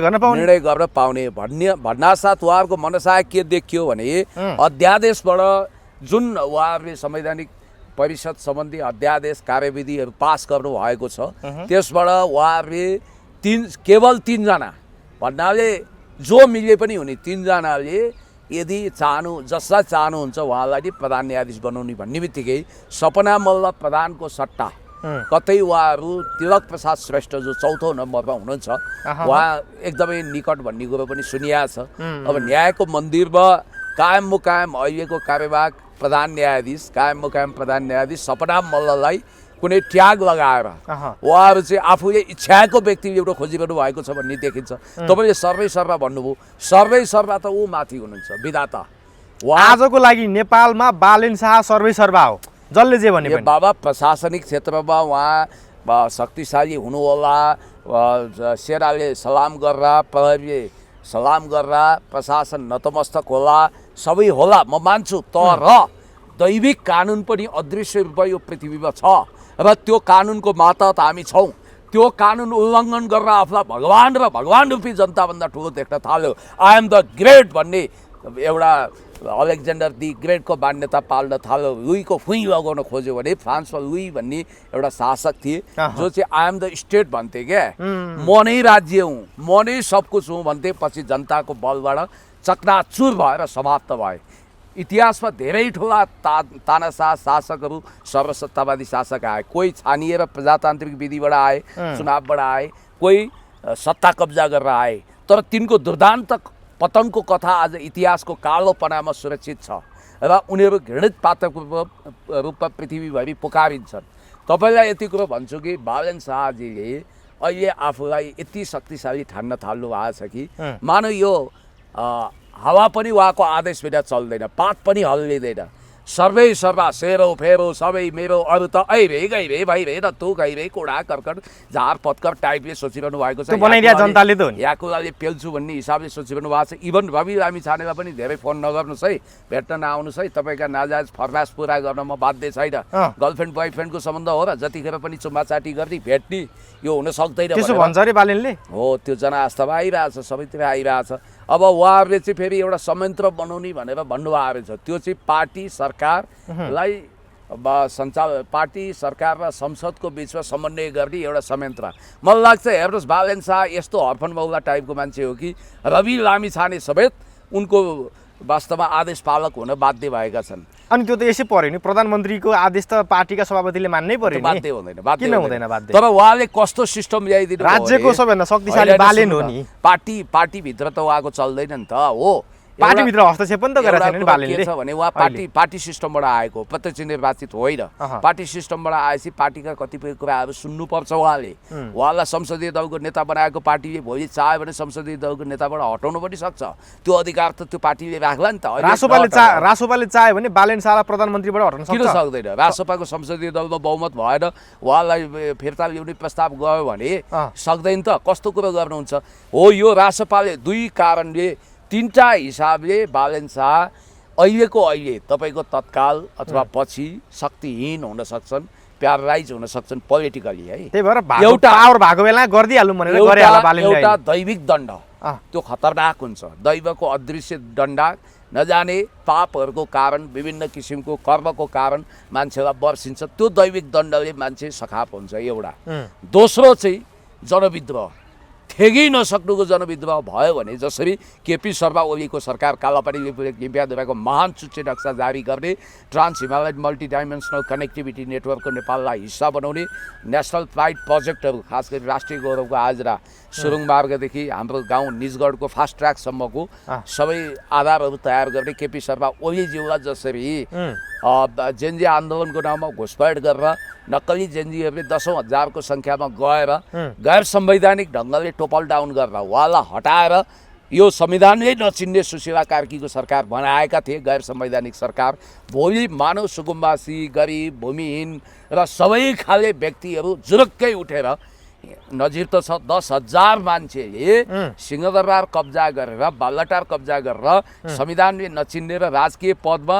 A: गर्न पाउने भन्नासाथ उहाँहरूको मनसाय के देखियो भने अध्यादेशबाट जुन उहाँहरूले संवैधानिक परिषद सम्बन्धी अध्यादेश कार्यविधिहरू पास गर्नु भएको छ, त्यसबाट उहाँहरूले केवल 3 जना भन्नाले जो मिले पनि हुने 3 जनाले यदि जसलाई चाहनुहुन्छ उहाँलाई प्रधान न्यायाधीश बनाउने भन्ने बित्तिकै सपना मल्ल प्रधानको सट्टा कतै उहाँहरू तिलक प्रसाद श्रेष्ठ जो 4औं नम्बरमा हुनुहुन्छ, उहाँ एकदमै निकट भन्ने कुरो पनि सुनिया छ। अब न्यायको मन्दिरमा कायम मुकायम अहिलेको कार्यवाहक प्रधान न्यायाधीश सपना मल्ललाई कुनै ट्याग लगाएर उहाँहरू चाहिँ आफूले इच्छाको व्यक्ति एउटा खोजिरहनु भएको छ भन्ने देखिन्छ। तपाईँले सर्वे सर्वा भन्नुभयो, सर्वे सर्वा त ऊ माथि हुनुहुन्छ, विधाता।
B: आजको लागि नेपालमा बालेन शाह सर्वे सर्वा हो, जसले जे भने पनि।
A: बाबा प्रशासनिक क्षेत्रमा उहाँ शक्तिशाली हुनुहोला, सेनाले सलाम गरेर, प्रहरीले सलाम गरेर, प्रशासन नतमस्तक होला, सबै होला, म मान्छु। तर दैविक कानुन पनि अदृश्य रूपमा यो पृथ्वीमा छ र त्यो कानुनको मातहत हामी छौँ। त्यो कानुन उल्लङ्घन गरेर आफूलाई भगवान र भगवान रूपी जनताभन्दा ठुलो देख्न थाल्यो। आई एम द ग्रेट भन्ने एउटा अलेक्जेन्डर दि ग्रेटको मान्यता पाल्न थाल्यो। लुईको फुइँ लगाउन खोज्यो भने फ्रान्समा लुई भन्ने एउटा शासक थिए जो चाहिँ आई एम द स्टेट भन्थे क्या, म नै राज्य हुँ, म नै सब कुछ हुँ भन्थे। पछि जनताको बलबाट चकनाचुर भएर समाप्त भए। इतिहासमा धेरै ठुला तानाशाह शासकहरू, सर्वसत्तावादी शासक आए। कोही छानिएर प्रजातान्त्रिक विधिबाट आए, चुनावबाट आए, कोही सत्ता कब्जा गरेर आए। तर तिनको दुर्दान्त पतनको कथा आज इतिहासको कालो पनामा सुरक्षित छ र उनीहरू घृणित पात्रको रूपमा पृथ्वीभरि पुकारिन्छन्। तपाईँलाई यति कुरो भन्छु कि बालेन शाहजीले अहिले आफूलाई यति शक्तिशाली ठान्न थाल्नु भएको छ कि मानौ यो हावा पनि उहाँको आदेश बिना चल्दैन, पात पनि हल्लिँदैन। सर्वे सर्वा सेरो फेरो सबै मेरो, अरू त ऐ भे गइ भे भाइ भे र तँ गइ भे, कोडा कर्कट झार पत्कर टाइपले सोचिरहनु भएको छ।
B: जनताले त
A: या कुराले पेल्छु भन्ने हिसाबले सोचिरहनु भएको छ। इभन रवि लामी छानेलाई पनि धेरै फोन नगर्नुहोस् है, भेट्न नआउनुहोस् है, तपाईँका नाजायज फरमास पुरा गर्न म बाध्य छैन। गर्लफ्रेन्ड बोयफ्रेन्डको सम्बन्ध हो र जतिखेर पनि चुम्माचाटी गर्ने भेट्ने यो हुन सक्दैन
B: भन्छ अरे बालेनले।
A: हो, त्यो जनआस्थामा आइरहेछ, सबैतिर आइरहेछ। अब उहाँहरूले चाहिँ फेरि एउटा संयन्त्र बनाउने भनेर भन्नुभएको रहेछ। त्यो चाहिँ पार्टी सरकारलाई पार्टी सरकार र संसदको बिचमा समन्वय गर्ने एउटा संयन्त्र मलाई लाग्छ हेर्नुहोस् बालेन शाह यस्तो हर्फन मौला टाइपको मान्छे हो कि रवि लामिछाने समेत उनको वास्तवमा आदेश पालक हुन बाध्य भएका छन्।
B: अनि त्यो त यसै पर्यो नि प्रधानमन्त्रीको आदेश त पार्टीका सभापतिले मान्नै पर्यो नि
A: बाध्य हुँदैन
B: किन हुँदैन बाध्य
A: तर उहाँले कस्तो सिस्टम ल्याइदिनु
B: राज्यको सबैभन्दा शक्तिशाली बालेन हो नि
A: पार्टीभित्र त उहाँको चल्दैन नि त हो
B: पार्टीभित्र हस्तक्षेप पनि त गरेको छैन नि बालेनले
A: के छ भने उहाँ पार्टी सिस्टमबाट आएको प्रत्यक्ष निर्वाचित होइन पार्टी सिस्टमबाट आएपछि पार्टीका कतिपय कुराहरू सुन्नुपर्छ उहाँलाई संसदीय दलको नेता बनाएको पार्टीले भोलि चाह्यो भने संसदीय दलको नेताबाट हटाउनु पनि सक्छ त्यो अधिकार त त्यो पार्टीले राख्ला नि त
B: रासोपाले चाह्यो भने बालेन शाहलाई प्रधानमन्त्रीबाट हटाउन
A: किन सक्दैन रासोपाको संसदीय दलमा बहुमत भएन उहाँलाई फिर्ता ल्याउने प्रस्ताव गयो भने सक्दैन त कस्तो कुरो गर्नुहुन्छ हो यो रासोपाले दुई कारणले तीनटा हिसाबले बालेन शाह अहिले तपाईँको तत्काल अथवा पछि शक्तिहीन हुन सक्छन् प्यारालाइज हुन सक्छन् पोलिटिकली है
B: त्यही भएर एउटा पावर भएको बेला गरिदिहालौँ भनेर गरिहाल्यो बालेनले
A: एउटा दैविक दण्ड त्यो खतरनाक हुन्छ दैवको अदृश्य दण्ड नजाने पापहरूको कारण विभिन्न किसिमको कर्मको कारण मान्छेलाई बर्सिन्छ त्यो दैविक दण्डले मान्छे सखाप हुन्छ एउटा दोस्रो चाहिँ जनविद्रोह ठेगी नसक्नुको जनविद्रोह भयो भने जसरी केपी शर्मा ओलीको सरकार कालापानी लिम्पियाद्वाराको महान सूची नक्सा जारी गर्ने ट्रान्स हिमालयन मल्टिडाइमेन्सनल कनेक्टिभिटी नेटवर्कको नेपाललाई हिस्सा बनाउने नेसनल प्राइड प्रोजेक्टहरू खास गरी राष्ट्रिय गौरवको आजरा सुरुङ मार्गदेखि हाम्रो गाउँ निजगढको फास्ट ट्र्याकसम्मको सबै आधारहरू तयार गर्ने केपी शर्मा ओलीज्यूलाई जसरी जेनजी आन्दोलनको नाममा घुसपैठ गरेर नक्कली जेनजीहरूले 10,000को सङ्ख्यामा गएर गैर संवैधानिक ढङ्गले टोपल डाउन गरेर उहाँलाई हटाएर यो संविधानले नचिन्ने सुशीला कार्कीको सरकार बनाएका थिए गैर संवैधानिक सरकार भोलि मानव सुकुम्बासी गरिब भूमिहीन र सबै खाले व्यक्तिहरू जुरुक्कै उठेर नजिर त छ 10,000 मान्छेले सिंहदरबार कब्जा गरेर बालटार कब्जा गरेर संविधानले नचिन्ने र राजकीय पदमा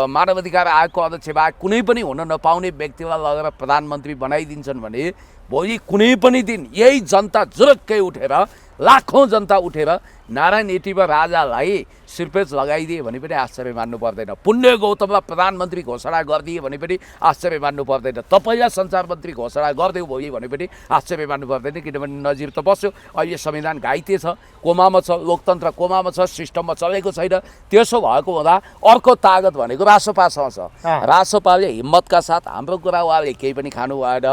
A: मानवाधिकार आयोगको अध्यक्ष बाहेक कुनै पनि हुन नपाउने व्यक्तिलाई लगेर प्रधानमन्त्री बनाइदिन्छन् भने भोलि कुनै पनि दिन यही जनता जुरुक्कै उठेर लाखौँ जनता उठेर नारायण एटीमा राजालाई सिरपेच लगाइदिए भने पनि आश्चर्य मान्नु पर्दैन पुण्य गौतमलाई प्रधानमन्त्री घोषणा गरिदिए भने पनि आश्चर्य मान्नु पर्दैन तपाईँलाई सञ्चार मन्त्री घोषणा गरिदियो भोलि भने पनि आश्चर्य मान्नु पर्दैन किनभने नजिर त बस्यो अहिले संविधान घाइते छ कोमामा छ लोकतन्त्र कोमामा छ सिस्टममा चलेको छैन त्यसो भएको हुँदा अर्को तागत भनेको रासोपासँग छ रासोपाले हिम्मतका साथ हाम्रो कुरा उहाँले केही पनि खानु भएन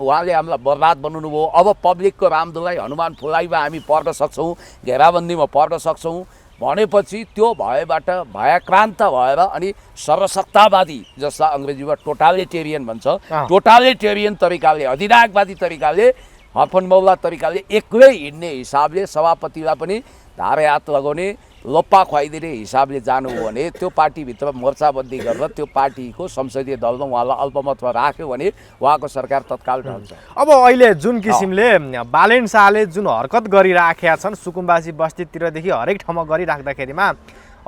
A: उहाँले हामीलाई बर्बाद बनाउनु भयो अब पब्लिकको रामदुलाई हनुमान फुलाइमा हामी पढ्न सक्छौँ घेराबन्दीमा पढ्न सक्छौँ भनेपछि त्यो भएबाट भयाक्रान्त भएर अनि सर्वसत्तावादी जसलाई अङ्ग्रेजीमा टोटालिटेरियन भन्छ टोटालिटेरियन तरिकाले अधिनायकवादी तरिकाले हर्फन मौला तरिकाले एक्लै हिँड्ने हिसाबले सभापतिलाई पनि धारे हात लगाउने लोप्पा खुवाइदिने हिसाबले जानु हो भने त्यो पार्टीभित्र मोर्चाबन्दी गरेर त्यो पार्टीको संसदीय दलमा उहाँलाई अल्पमतमा राख्यो भने उहाँको सरकार तत्काल ढल्छ।
B: अब अहिले जुन किसिमले बालेन शाहले जुन हरकत गरिराखेका छन् सुकुम्बासी बस्तीतिरदेखि हरेक ठाउँमा गरिराख्दाखेरिमा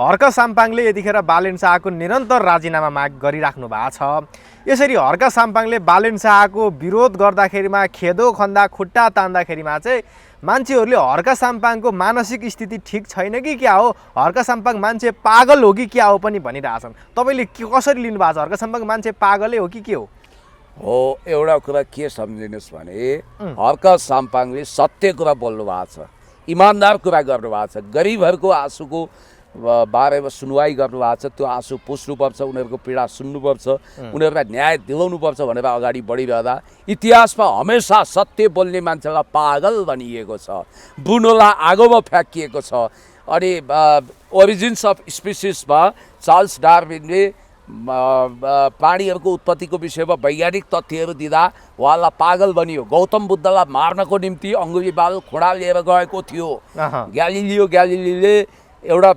B: हर्क साम्पाङले यतिखेर बालेन शाहको निरन्तर राजीनामा माग गरिराख्नु भएको छ। यसरी हर्क साम्पाङले बालेन शाहको विरोध गर्दाखेरिमा खेदो खन्दा खुट्टा तान्दाखेरिमा चाहिँ मान्छेहरूले हर्क साम्पाङको मानसिक स्थिति ठिक छैन कि क्या हो हर्क साम्पाङ मान्छे पागल हो कि क्या हो पनि भनिरहेछन् तपाईँले कसरी लिनुभएको छ हर्क साम्पाङ मान्छे पागलै हो कि के हो
A: एउटा कुरा के सम्झिनुहोस् भने हर्क साम्पाङले सत्य कुरा बोल्नु भएको छ इमान्दार कुरा गर्नुभएको छ गरिबहरूको आँसुको बारेमा सुनवाई गर्नुभएको छ त्यो आँसु पुस्नुपर्छ उनीहरूको पीडा सुन्नुपर्छ उनीहरूलाई न्याय दिलाउनुपर्छ भनेर अगाडि बढिरहँदा इतिहासमा हमेसा सत्य बोल्ने मान्छेलाई पागल भनिएको छ बुनोलाई आगोमा फ्याँकिएको छ अनि ओरिजिन्स अफ स्पिसिसमा चार्ल्स डार्विनले प्राणीहरूको उत्पत्तिको विषयमा वैज्ञानिक तथ्यहरू दिँदा उहाँलाई पागल बनियो गौतम बुद्धलाई मार्नको निम्ति अङ्गुलीबाल खुडा लिएर गएको थियो ग्यालिलीले एउटा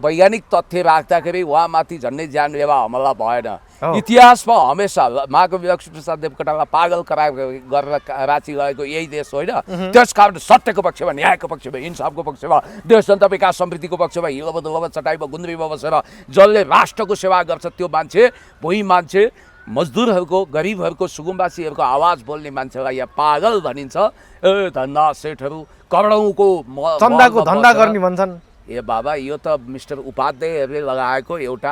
A: वैज्ञानिक तथ्य राख्दाखेरि उहाँमाथि झन्डै जानलेवा हमला भएन इतिहासमा हमेसा महाकवि लक्ष्मीप्रसाद देवकोटालाई पागल गरेर राँची गएको यही देश होइन त्यस कारण सत्यको पक्षमा न्यायको पक्षमा इन्साफको पक्षमा देश जनता विकास समृद्धिको पक्षमा हिलोबदुलोमा चटाइमा गुन्द्रीमा बसेर जसले राष्ट्रको सेवा गर्छ त्यो मान्छे भुइँ मान्छे मजदुरहरूको गरिबहरूको सुकुम्बासीहरूको आवाज बोल्ने मान्छेलाई यहाँ पागल भनिन्छ ए धन्दा सेठहरू करोडौँको
B: चन्दाको धन्दा गर्ने भन्छन्
A: ए बाबा यो त मिस्टर उपाध्यायहरूले लगाएको एउटा